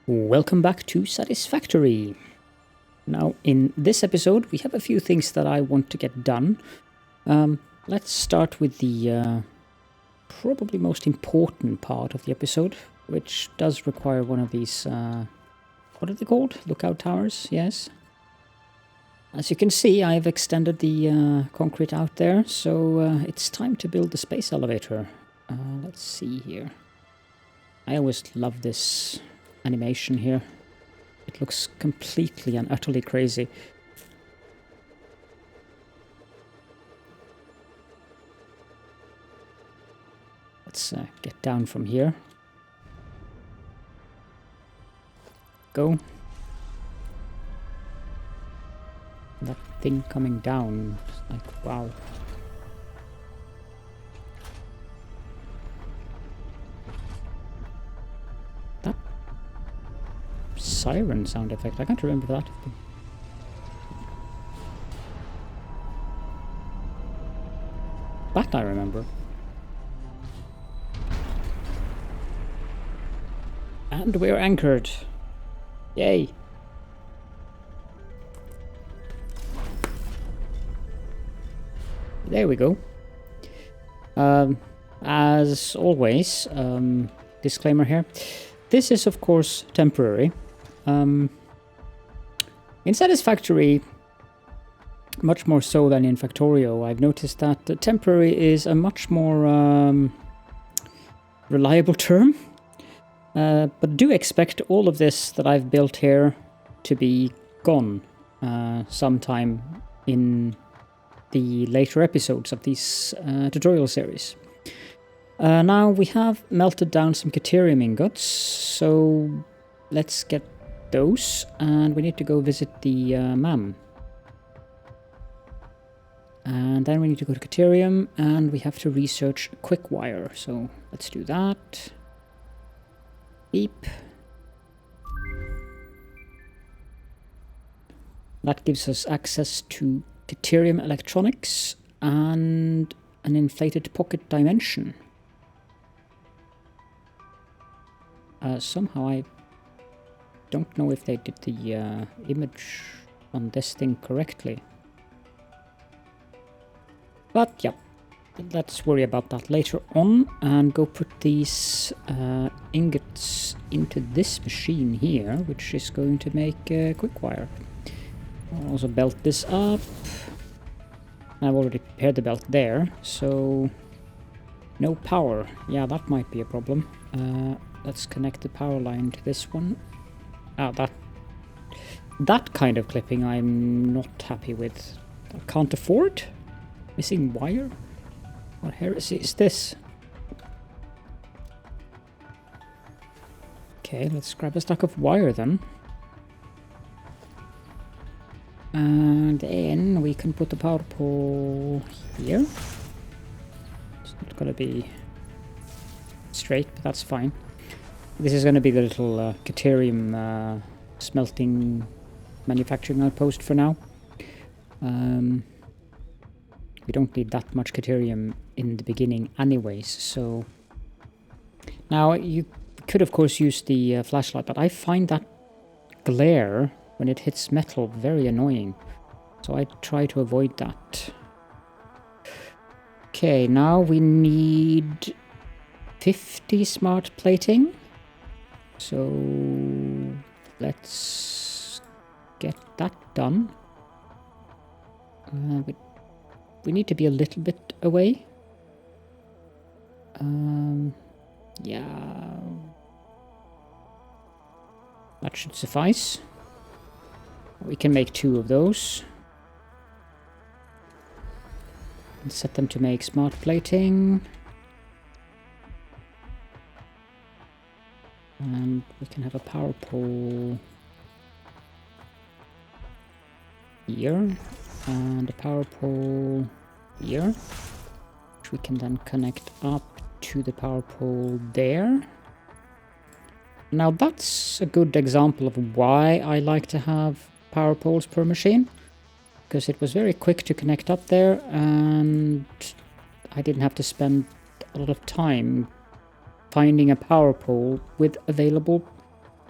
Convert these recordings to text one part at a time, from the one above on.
Welcome back to Satisfactory. Now, in this episode, we have a few things that I want to get done. Let's start with the probably most important part of the episode, which does require one of these, what are they called? Lookout towers, yes. As you can see, I've extended the concrete out there, so it's time to build the space elevator. Let's see here. I always love this animation here. It looks completely and utterly crazy. Let's get down from here. Go. That thing coming down, like, wow. That siren sound effect, I can't remember that. That I remember. And we're anchored. Yay. There we go. As always, disclaimer here. This is, of course, temporary. In Satisfactory, much more so than in Factorio, I've noticed that temporary is a much more reliable term. But do expect all of this that I've built here to be gone sometime in the later episodes of these tutorial series. Now we have melted down some Katerium ingots, so let's get those, and we need to go visit the MAM. And then we need to go to Katerium, and we have to research quickwire, so let's do that. Beep. That gives us access to Katerium electronics and an inflated pocket dimension. Somehow I don't know if they did the image on this thing correctly. But yeah, let's worry about that later on and go put these ingots into this machine here, which is going to make quickwire. I'll also belt this up. I've already prepared the belt there, so no power. Yeah, that might be a problem. Let's connect the power line to this one. That kind of clipping I'm not happy with. I can't afford. Missing wire? What heresy is this? Okay, let's grab a stack of wire then. And then we can put the power pole here. It's not gonna be straight, but that's fine. This is gonna be the little Katerium smelting manufacturing outpost for now. We don't need that much Katerium in the beginning anyways, so... Now, you could of course use the flashlight, but I find that glare when it hits metal very annoying, so I try to avoid that. Okay, now we need 50 smart plating, so let's get that done. We need to be a little bit away. Yeah. That should suffice. We can make 2 of those. And set them to make smart plating. And we can have a power pole here. And a power pole here, which we can then connect up to the power pole there. Now that's a good example of why I like to have power poles per machine, because it was very quick to connect up there and I didn't have to spend a lot of time finding a power pole with available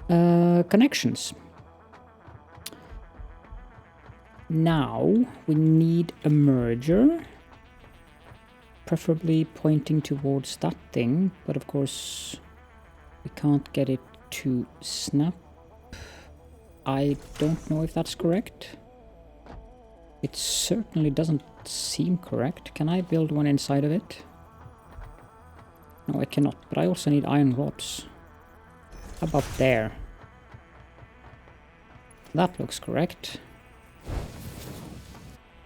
Connections. Now we need a merger, preferably pointing towards that thing, but of course we can't get it to snap. I don't know if that's correct. It certainly doesn't seem correct. Can I build one inside of it? No, I cannot, but I also need iron rods. How about there? That looks correct.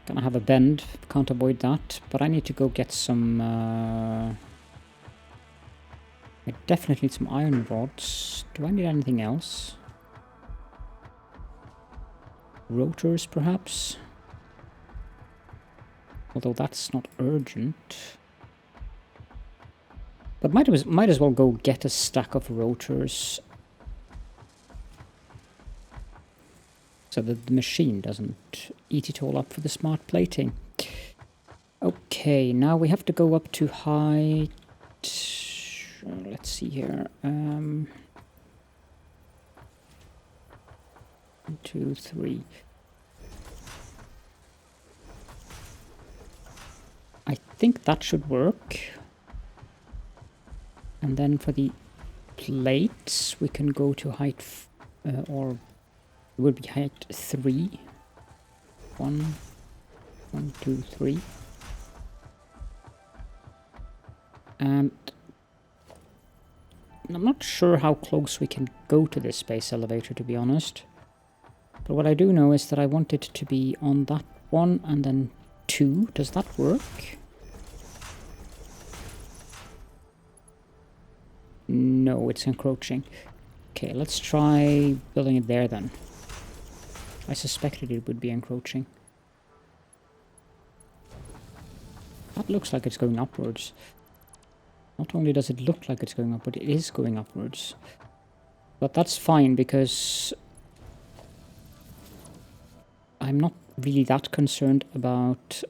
Gonna have a bend, can't avoid that, but I need to go get some... I definitely need some iron rods. Do I need anything else? Rotors, perhaps? Although that's not urgent. But might as well go get a stack of rotors. So that the machine doesn't eat it all up for the smart plating. Okay, now we have to go up to height... let's see here. 1, 2, 3. I think that should work. And then for the plates, we can go to height... or it would be height 3. 1, 2, 3. And I'm not sure how close we can go to this space elevator, to be honest. But what I do know is that I want it to be on that one and then 2. Does that work? No, it's encroaching. Okay, let's try building it there then. I suspected it would be encroaching. That looks like it's going upwards. Not only does it look like it's going up, but it is going upwards. But that's fine because I'm not really that concerned about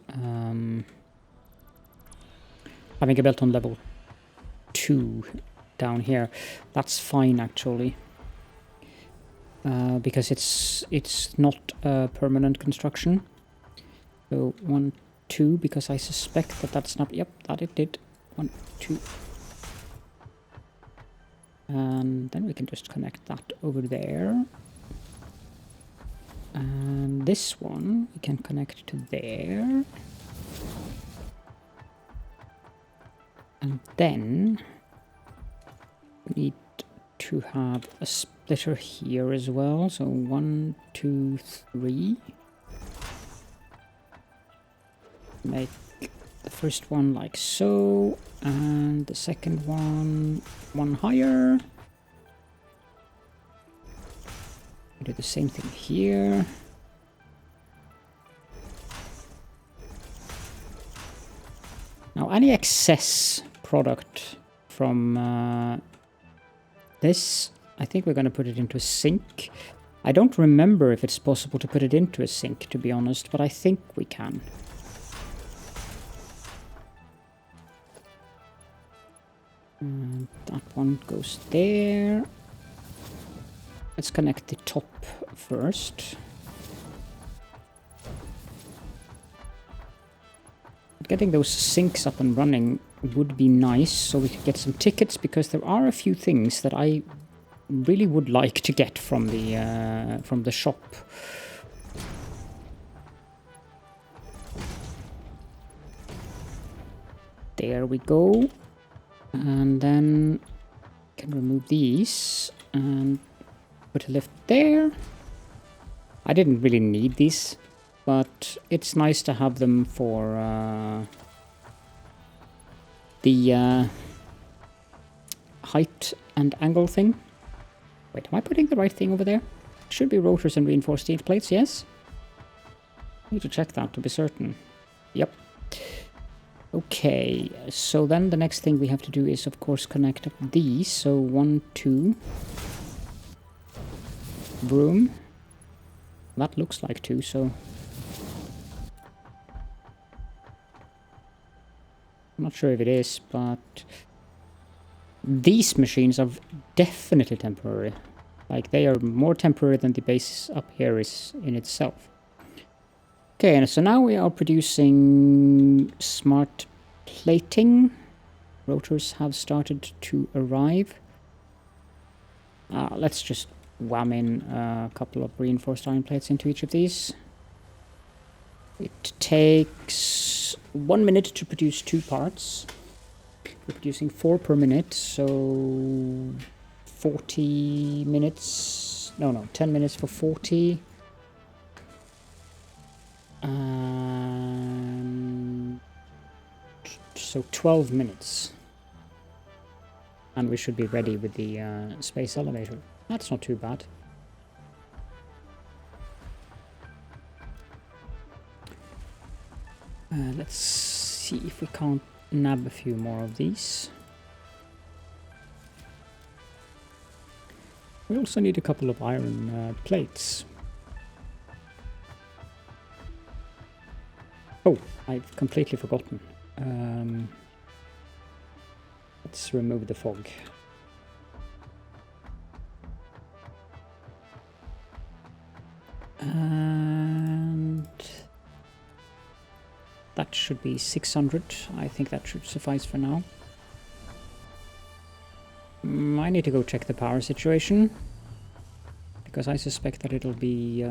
having a belt on level 2 down here. That's fine actually. Because it's not a permanent construction. So 1, 2, because I suspect that that's not... Yep, that it did. 1, 2. And then we can just connect that over there. And this one we can connect to there. And then we need to have a splitter here as well. So 1, 2, 3. Make the first one like so, and the second one higher. Do the same thing here. Now any excess product from this, I think we're going to put it into a sink. I don't remember if it's possible to put it into a sink, to be honest, but I think we can. And that one goes there. Let's connect the top first. Getting those sinks up and running would be nice, so we could get some tickets, because there are a few things that I really would like to get from the shop. There we go. And then can remove these and put a lift there. I didn't really need these, but it's nice to have them for the height and angle thing. Wait, am I putting the right thing over there? Should be rotors and reinforced steel plates, yes? Need to check that to be certain. Yep. Okay, so then the next thing we have to do is, of course, connect up these. So 1, 2. Broom. That looks like 2, so... I'm not sure if it is, but... These machines are definitely temporary. Like, they are more temporary than the base up here is in itself. Okay, and so now we are producing smart plating. Rotors have started to arrive. Let's just wham in a couple of reinforced iron plates into each of these. It takes 1 minute to produce 2 parts. We're producing 4 per minute, so 40 minutes. No, 10 minutes for 40. So 12 minutes. And we should be ready with the space elevator. That's not too bad. Let's see if we can't nab a few more of these. We also need a couple of iron plates. Oh, I've completely forgotten. Let's remove the fog. And that should be 600. I think that should suffice for now. I need to go check the power situation, because I suspect that it'll be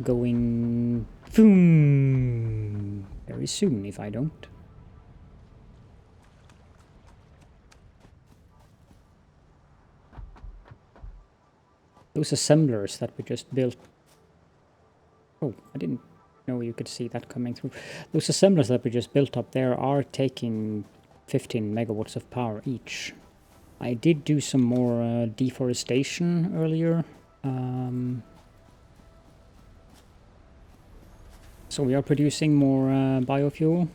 going boom very soon if I don't. Those assemblers that we just built. Oh, I didn't know you could see that coming through. Those assemblers that we just built up there are taking 15 megawatts of power each. I did do some more deforestation earlier. So we are producing more biofuel.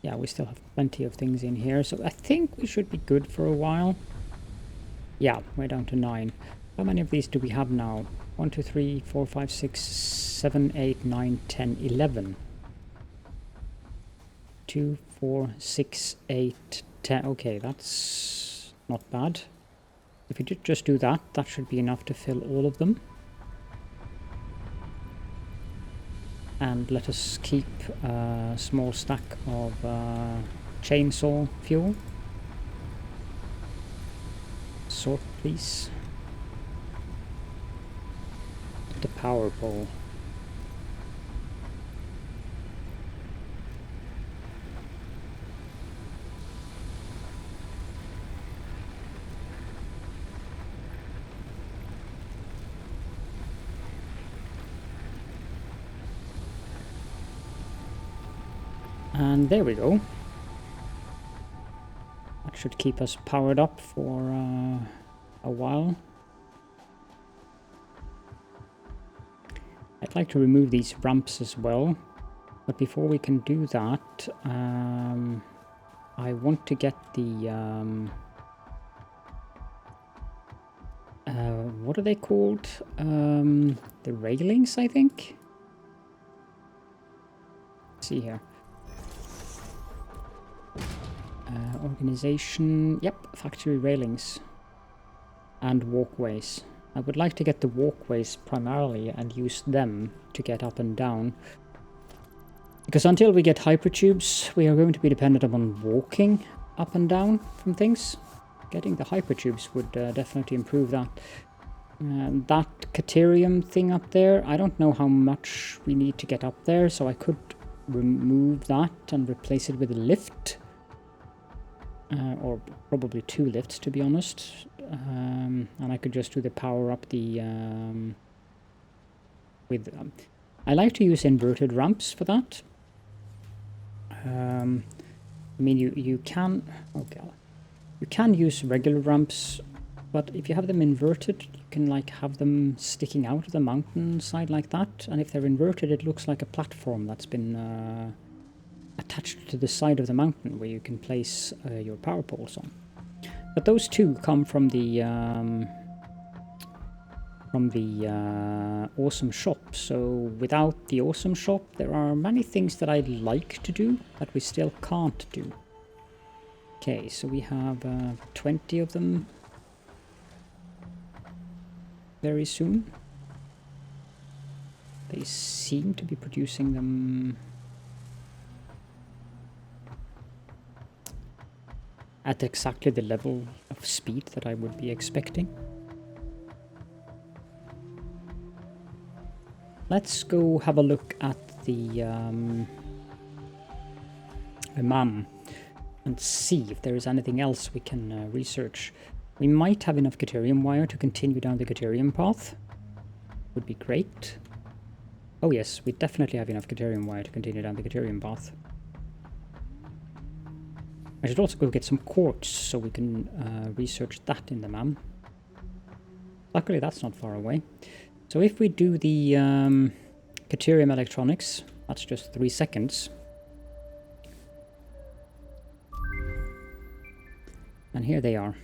Yeah, we still have plenty of things in here, so I think we should be good for a while. Yeah, we're down to 9. How many of these do we have now? 1, 2, 3, 4, 5, 6, 7, 8, 9, 10, 11. 2, 4, 6, 8, 10. Okay, that's not bad. If we did just do that, that should be enough to fill all of them. And let us keep a small stack of chainsaw fuel. Sort, please. The power pole. And there we go. That should keep us powered up for a while. I'd like to remove these ramps as well, but before we can do that, I want to get the what are they called? The railings, I think. Let's see here. Organization, yep, factory railings and walkways. I would like to get the walkways primarily and use them to get up and down, because until we get hypertubes we are going to be dependent upon walking up and down from things. Getting the hypertubes would definitely improve that. That Katerium thing up there, I don't know how much we need to get up there, so I could remove that and replace it with a lift. Or probably 2 lifts, to be honest. And I could just do the power up the with I like to use inverted ramps for that. I mean, you can, okay, you can use regular ramps, but if you have them inverted, you can like have them sticking out of the mountain side like that, and if they're inverted it looks like a platform that's been attached to the side of the mountain where you can place your power poles on. But those two come from the awesome shop. So without the awesome shop, there are many things that I'd like to do that we still can't do. Okay, so we have 20 of them very soon. They seem to be producing them at exactly the level of speed that I would be expecting. Let's go have a look at the MAM and see if there is anything else we can research. We might have enough Katerium wire to continue down the Katerium path. Would be great. Oh yes, we definitely have enough Katerium wire to continue down the Katerium path. I should also go get some quartz so we can research that in the MAM. Luckily that's not far away. So if we do the Katerium electronics, that's just 3 seconds. And here they are.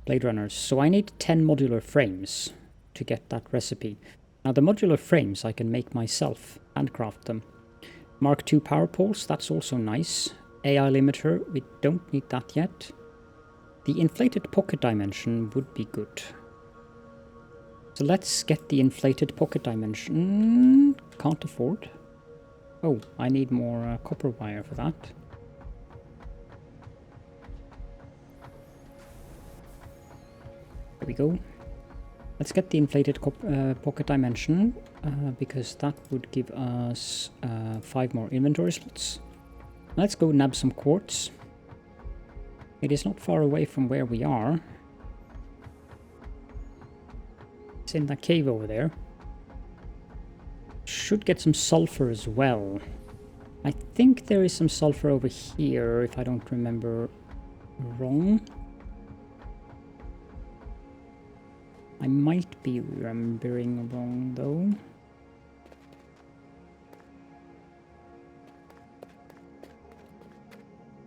Blade runners. So I need 10 modular frames to get that recipe. Now the modular frames I can make myself and craft them. Mark II power poles, that's also nice. AI limiter, we don't need that yet. The inflated pocket dimension would be good. So let's get the inflated pocket dimension. Can't afford. Oh, I need more copper wire for that. There we go. Let's get the inflated pocket dimension because that would give us 5 more inventory slots. Let's go nab some quartz. It is not far away from where we are. It's in that cave over there. Should get some sulfur as well. I think there is some sulfur over here if I don't remember wrong. I might be remembering wrong though.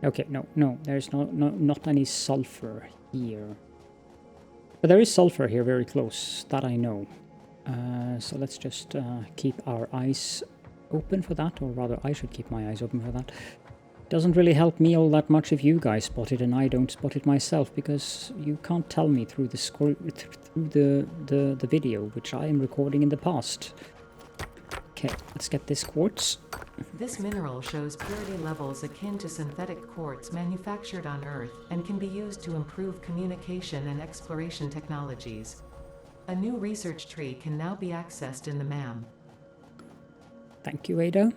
Okay, no, there's not any sulfur here. But there is sulfur here very close, that I know. So let's just keep our eyes open for that, or rather I should keep my eyes open for that. Doesn't really help me all that much if you guys spot it and I don't spot it myself, because you can't tell me through the video, which I am recording in the past. Okay, let's get this quartz. This mineral shows purity levels akin to synthetic quartz manufactured on Earth and can be used to improve communication and exploration technologies. A new research tree can now be accessed in the MAM. Thank you, Ada.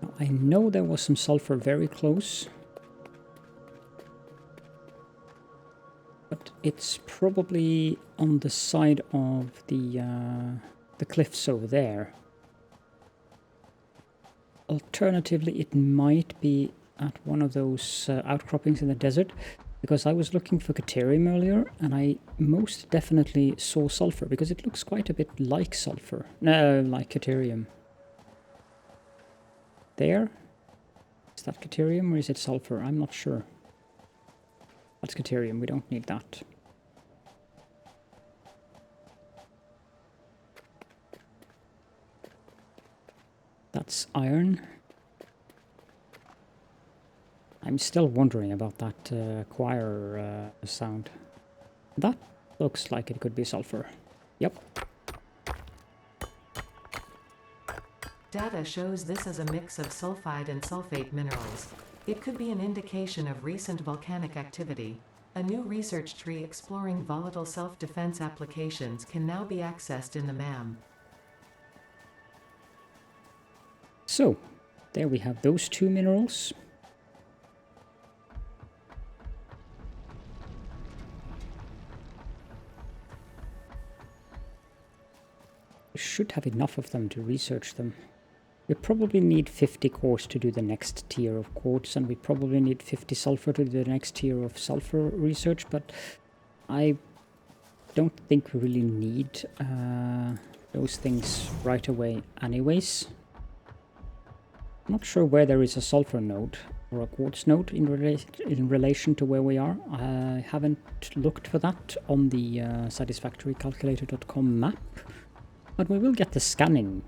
Now, I know there was some sulfur very close, but it's probably on the side of the cliffs over there. Alternatively, it might be at one of those outcroppings in the desert, because I was looking for Katerium earlier, and I most definitely saw sulfur, because it looks quite a bit like sulfur. No, like Katerium. There? Is that Katerium or is it sulfur? I'm not sure. That's Katerium, we don't need that. That's iron. I'm still wondering about that choir sound. That looks like it could be sulfur. Yep. Data shows this as a mix of sulfide and sulfate minerals. It could be an indication of recent volcanic activity. A new research tree exploring volatile self-defense applications can now be accessed in the MAM. So, there we have those 2 minerals. We should have enough of them to research them. We probably need 50 quartz to do the next tier of quartz, and we probably need 50 sulfur to do the next tier of sulfur research, but I don't think we really need those things right away anyways. Not sure where there is a sulfur node or a quartz node in relation to where we are. I haven't looked for that on the satisfactorycalculator.com map, but we will get the scanning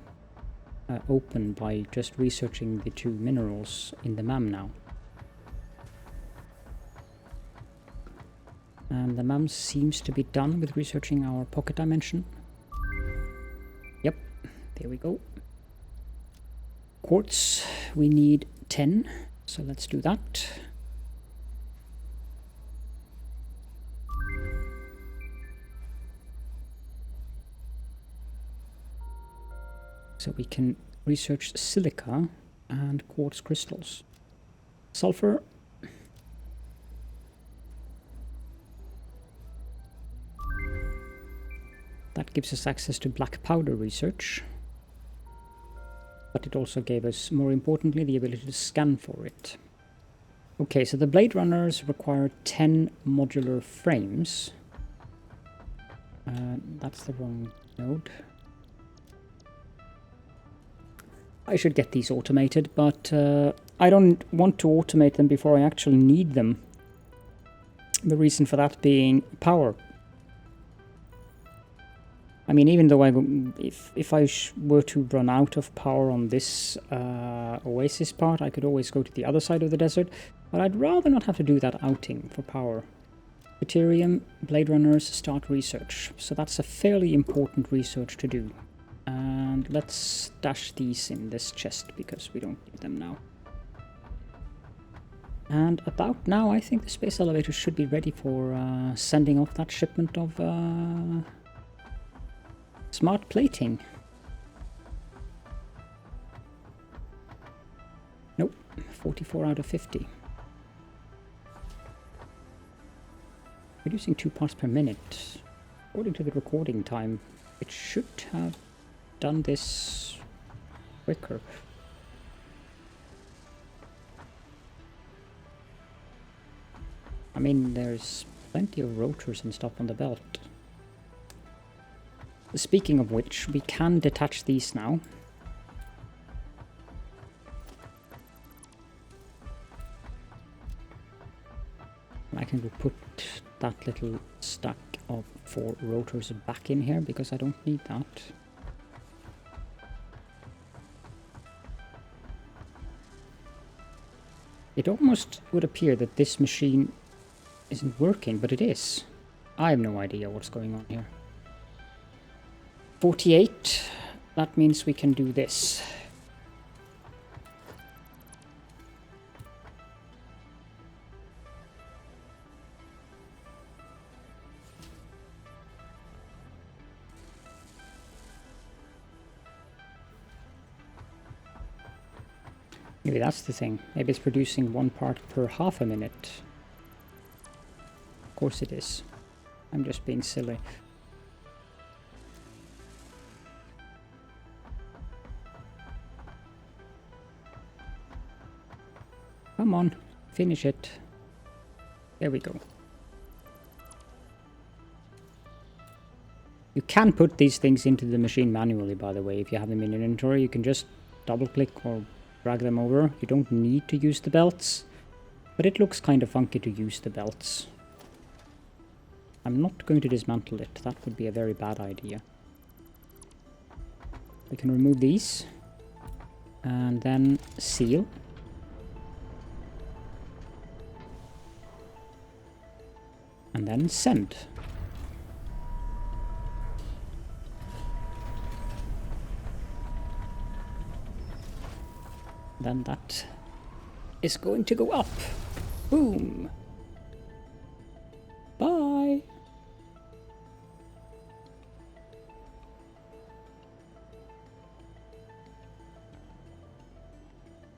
open by just researching the 2 minerals in the MAM now. And the mom seems to be done with researching our pocket dimension. Yep, there we go. Quartz, we need 10, so let's do that. So we can research silica and quartz crystals. Sulfur. That gives us access to black powder research. But it also gave us, more importantly, the ability to scan for it. Okay, so the Blade Runners require 10 modular frames. That's the wrong node. I should get these automated, but I don't want to automate them before I actually need them. The reason for that being power. I mean, even though if I were to run out of power on this oasis part, I could always go to the other side of the desert, but I'd rather not have to do that outing for power. Katerium, Blade Runners, start research. So that's a fairly important research to do. And let's stash these in this chest because we don't need them now. And about now, I think the space elevator should be ready for sending off that shipment of smart plating. Nope, 44 out of 50. Producing 2 parts per minute. According to the recording time, it should have done this quicker. I mean, there's plenty of rotors and stuff on the belt. Speaking of which, we can detach these now. I can put that little stack of 4 rotors back in here because I don't need that. It almost would appear that this machine isn't working, but it is. I have no idea what's going on here. 48, that means we can do this. Maybe that's the thing. Maybe it's producing 1 part per half a minute. Of course it is. I'm just being silly. Come on, finish it. There we go. You can put these things into the machine manually, by the way. If you have them in inventory, you can just double click or drag them over. You don't need to use the belts, but it looks kind of funky to use the belts. I'm not going to dismantle it. That would be a very bad idea. We can remove these and then seal. And then send. Then that is going to go up. Boom. Bye.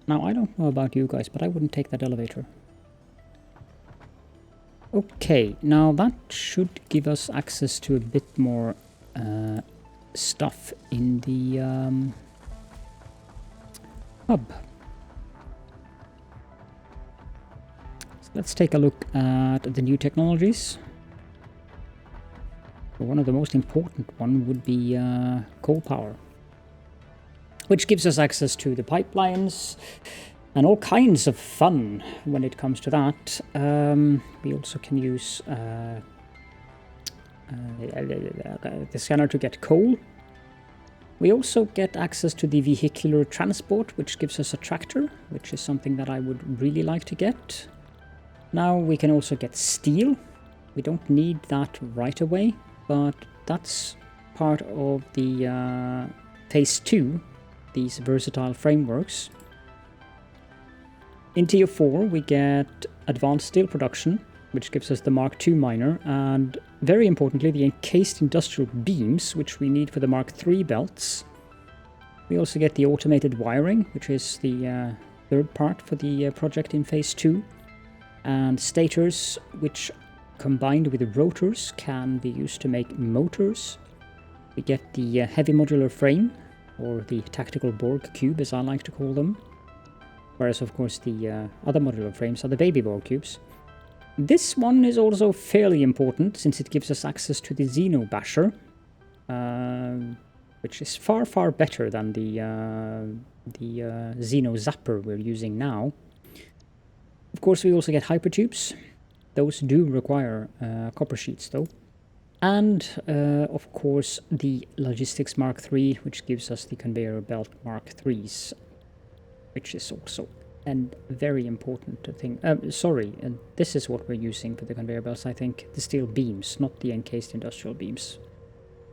Now, I don't know about you guys, but I wouldn't take that elevator. Okay, now that should give us access to a bit more stuff in the hub. So let's take a look at the new technologies. One of the most important one would be coal power, which gives us access to the pipelines and all kinds of fun when it comes to that. We also can use the scanner to get coal. We also get access to the vehicular transport, which gives us a tractor, which is something that I would really like to get. Now we can also get steel, We don't need that right away, but that's part of the phase 2, these versatile frameworks. In tier 4 we get advanced steel production, which gives us the Mark II miner, and very importantly the encased industrial beams, which we need for the Mark III belts. We also get the automated wiring, which is the third part for the project in phase 2, and stators, which combined with rotors can be used to make motors. We get the heavy modular frame, or the tactical Borg cube as I like to call them, whereas of course the other modular frames are the baby Borg cubes. This one is also fairly important since it gives us access to the Xeno Basher, which is far better than the Xeno Zapper we're using now. Of course we also get hypertubes. Those do require copper sheets though. And of course the Logistics Mark III, which gives us the Conveyor Belt Mark IIIs, which is also a very important thing. Sorry, and this is what we're using for the conveyor belts, I think. The steel beams, not the encased industrial beams.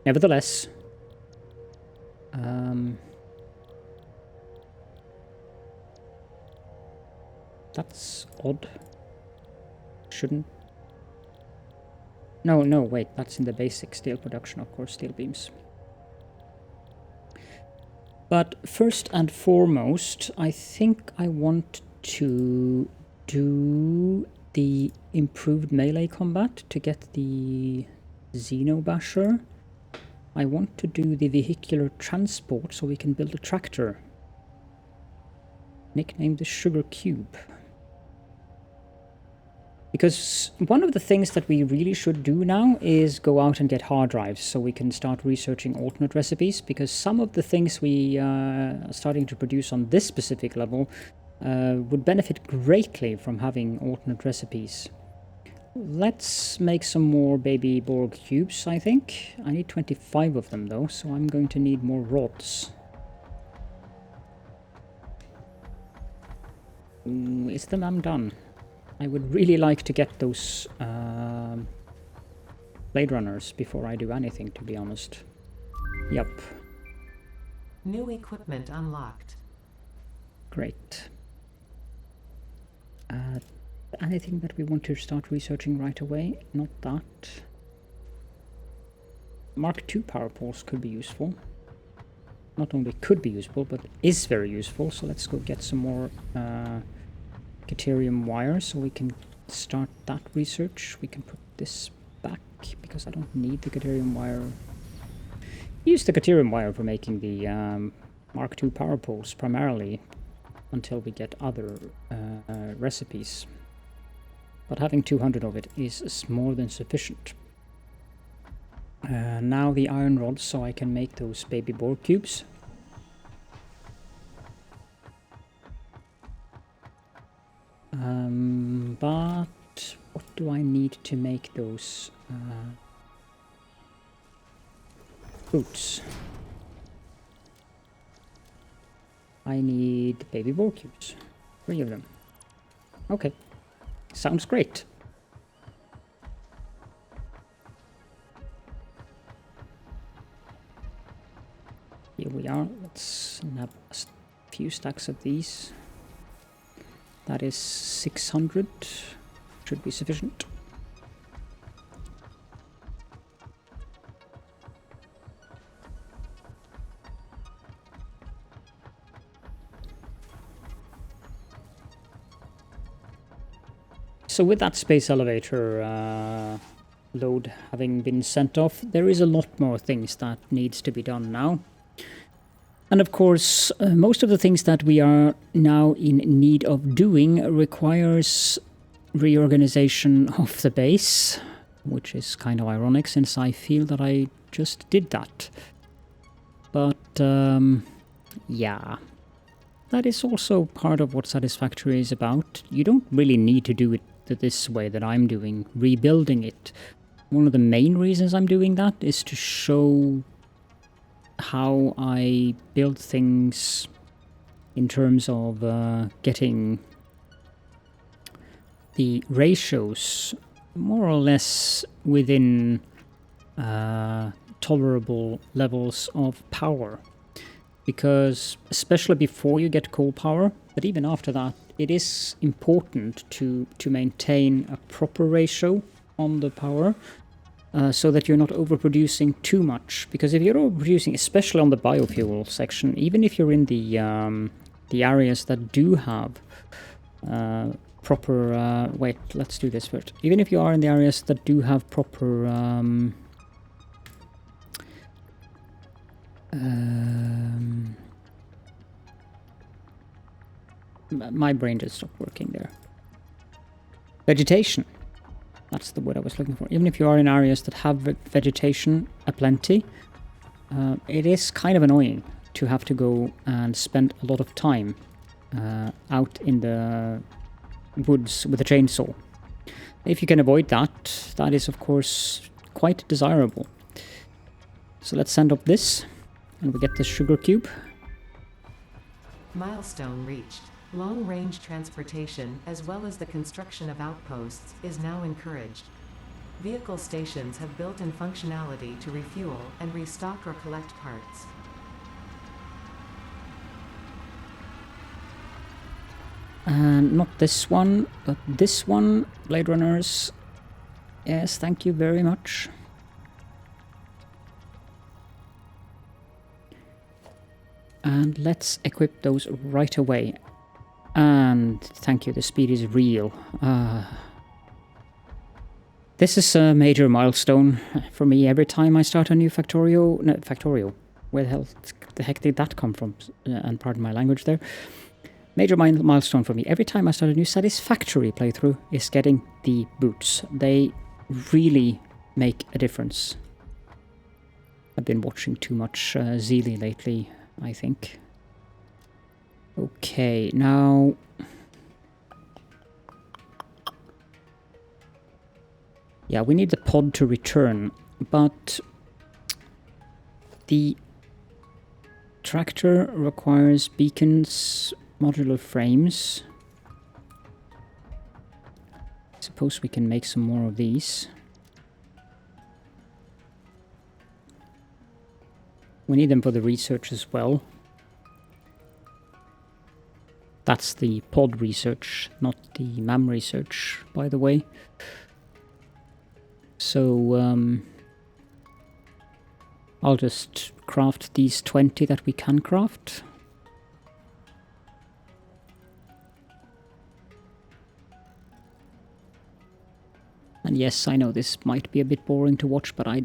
Nevertheless, that's odd. Shouldn't... No, wait, that's in the basic steel production, of course, steel beams. But first and foremost, I think I want to do the improved melee combat to get the Xeno Basher. I want to do the vehicular transport so we can build a tractor. Nicknamed the Sugar Cube. Because one of the things that we really should do now is go out and get hard drives so we can start researching alternate recipes, because some of the things we are starting to produce on this specific level would benefit greatly from having alternate recipes. Let's make some more baby Borg cubes, I think. I need 25 of them though, so I'm going to need more rods. Ooh, is the mam done? I would really like to get those Blade Runners before I do anything, to be honest. Yup. New equipment unlocked. Great. Anything that we want to start researching right away? Not that. Mark II power poles could be useful. Not only could be useful, but is very useful. So let's go get some more Katerium wire so we can start that research. We can put this back because I don't need the Katerium wire. Use the Katerium wire for making the Mark II power poles primarily until we get other recipes. But having 200 of it is more than sufficient. Now the iron rods so I can make those baby Borg cubes. But what do I need to make those boots? I need baby Borg cubes. 3 of them. Okay. Sounds great. Here we are. Let's nab a few stacks of these. That is 600. Should be sufficient. So with that space elevator load having been sent off, there is a lot more things that needs to be done now. And of course, most of the things that we are now in need of doing requires reorganization of the base, which is kind of ironic since I feel that I just did that. But yeah, that is also part of what Satisfactory is about. You don't really need to do it this way that I'm doing, rebuilding it. One of the main reasons I'm doing that is to show how I build things in terms of getting the ratios more or less within tolerable levels of power. Because especially before you get coal power, but even after that, it is important to maintain a proper ratio on the power so that you're not overproducing too much. Because if you're overproducing, especially on the biofuel section, even if you're in the areas that do have proper... wait, let's do this first. Even if you are in the areas that do have proper... my brain just stopped working there. Vegetation. That's the word I was looking for. Even if you are in areas that have vegetation aplenty, it is kind of annoying to have to go and spend a lot of time out in the woods with a chainsaw. If you can avoid that, that is of course quite desirable. So let's send up this, and we get the sugar cube. Milestone reached. Long-range transportation, as well as the construction of outposts, is now encouraged. Vehicle stations have built-in functionality to refuel and restock or collect parts. And not this one, but this one, Blade Runners. Yes, thank you very much. And let's equip those right away. And thank you, the speed is real. This is a major milestone for me every time I start a new Factorio. No, Factorio. Where the heck did that come from? And pardon my language there. Major milestone for me every time I start a new Satisfactory playthrough is getting the boots. They really make a difference. I've been watching too much Zeely lately, I think. Okay, now... yeah, we need the pod to return, but the tractor requires beacons, modular frames. I suppose we can make some more of these. We need them for the research as well. That's the pod research, not the MAM research, by the way. So I'll just craft these 20 that we can craft. And yes, I know this might be a bit boring to watch, but I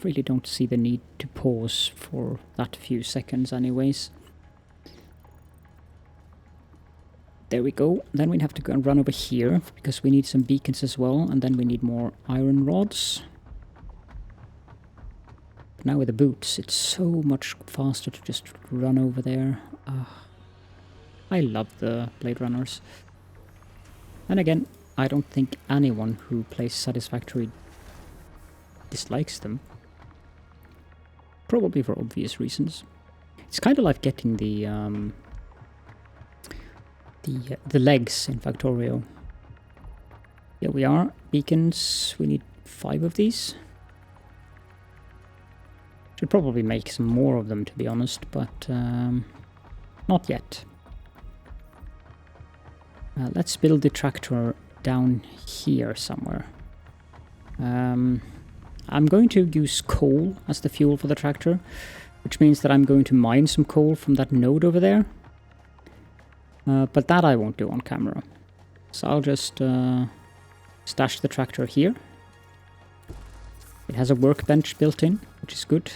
really don't see the need to pause for that few seconds anyways. There we go. Then we'd have to go and run over here, because we need some beacons as well, and then we need more iron rods. But now with the boots, it's so much faster to just run over there. I love the Blade Runners. And again, I don't think anyone who plays Satisfactory dislikes them. Probably for obvious reasons. It's kind of like getting the legs in Factorio. Here we are. Beacons. We need 5 of these. Should probably make some more of them, to be honest, but not yet. Let's build the tractor down here somewhere. I'm going to use coal as the fuel for the tractor, which means that I'm going to mine some coal from that node over there. But that I won't do on camera. So I'll just stash the tractor here. It has a workbench built in, which is good.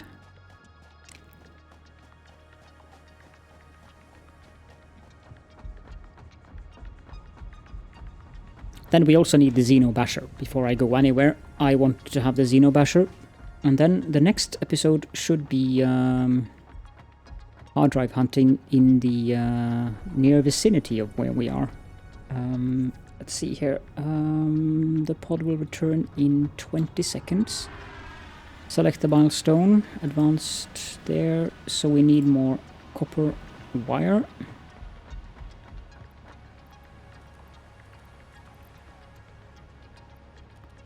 Then we also need the Xeno Basher. Before I go anywhere, I want to have the Xeno Basher. And then the next episode should be hard drive hunting in the near vicinity of where we are. Let's see here. The pod will return in 20 seconds. Select the milestone. Advanced there. So we need more copper wire.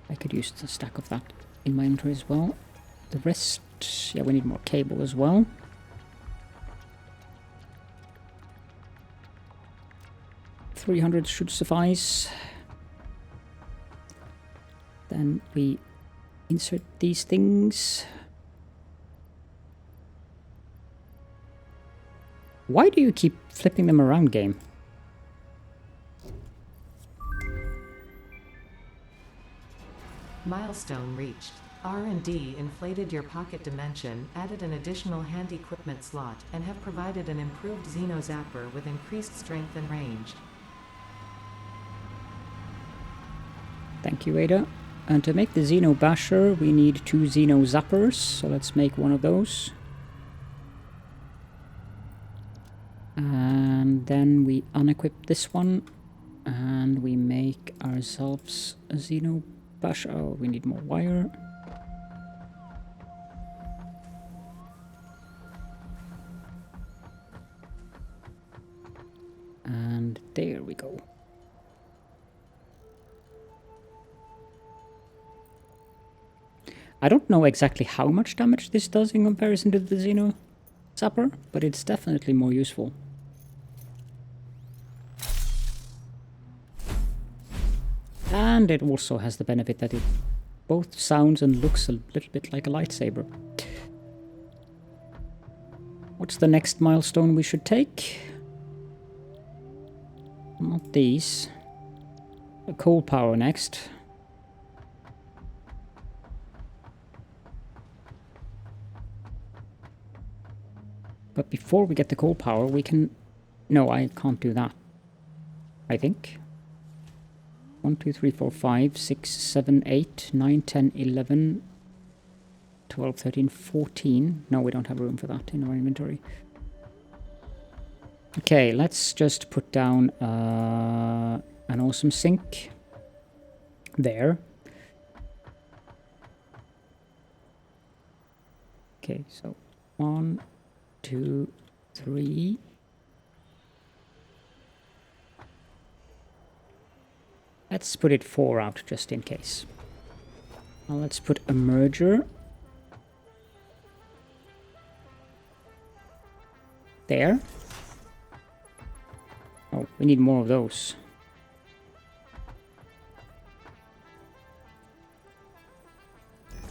I could use a stack of that in my inventory as well. The rest, yeah, we need more cable as well. $300 should suffice. Then we insert these things. Why do you keep flipping them around, game? Milestone reached. R&D inflated your pocket dimension, added an additional hand equipment slot, and have provided an improved Xeno Zapper with increased strength and range. Thank you, Ada. And to make the Xeno Basher, we need 2 Xeno Zappers, so let's make one of those. And then we unequip this one, and we make ourselves a Xeno Basher. Oh, we need more wire. And there we go. I don't know exactly how much damage this does in comparison to the Xeno Zapper, but it's definitely more useful. And it also has the benefit that it both sounds and looks a little bit like a lightsaber. What's the next milestone we should take? Not these. The coal power next. But before we get the coal power, we can... No, I can't do that. I think. 1, 2, 3, 4, 5, 6, 7, 8, 9, 10, 11, 12, 13, 14. No, we don't have room for that in our inventory. Okay, let's just put down an awesome sink there. Okay, so 1, 2, 3. Let's put it 4 out just in case. Now let's put a merger there. Oh, we need more of those.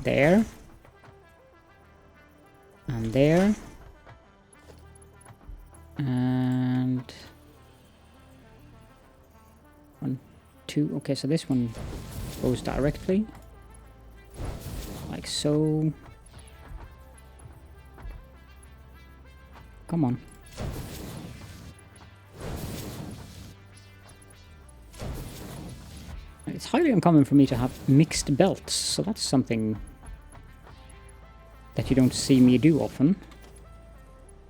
There. And there. And 1, 2. Okay, so this one goes directly. Like so. Come on. It's highly uncommon for me to have mixed belts, so that's something that you don't see me do often.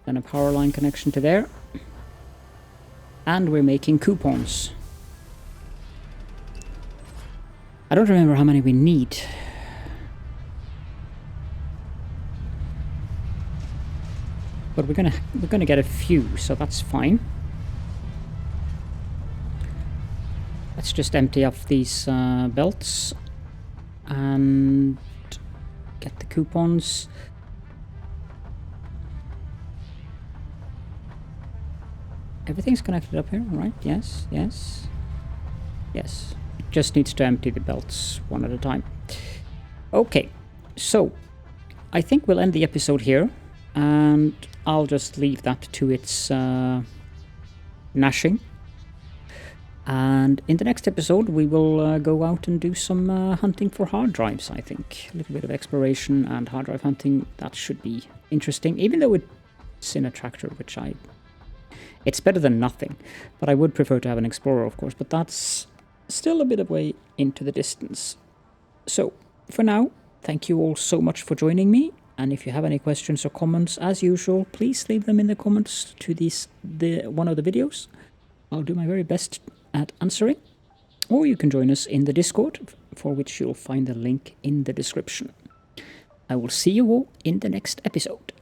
Then a power line connection to there. And we're making coupons. I don't remember how many we need. But we're gonna get a few, so that's fine. Let's just empty up these belts and get the coupons. Everything's connected up here, right? Yes, yes, yes. It just needs to empty the belts one at a time. Okay, so I think we'll end the episode here, and I'll just leave that to its gnashing. And in the next episode, we will go out and do some hunting for hard drives, I think. A little bit of exploration and hard drive hunting. That should be interesting, even though it's in a tractor, which it's better than nothing. But I would prefer to have an Explorer, of course, but that's still a bit of way into the distance. So, for now, thank you all so much for joining me. And if you have any questions or comments, as usual, please leave them in the comments to one of the videos. I'll do my very best at answering. Or you can join us in the Discord, for which you'll find the link in the description. I will see you all in the next episode.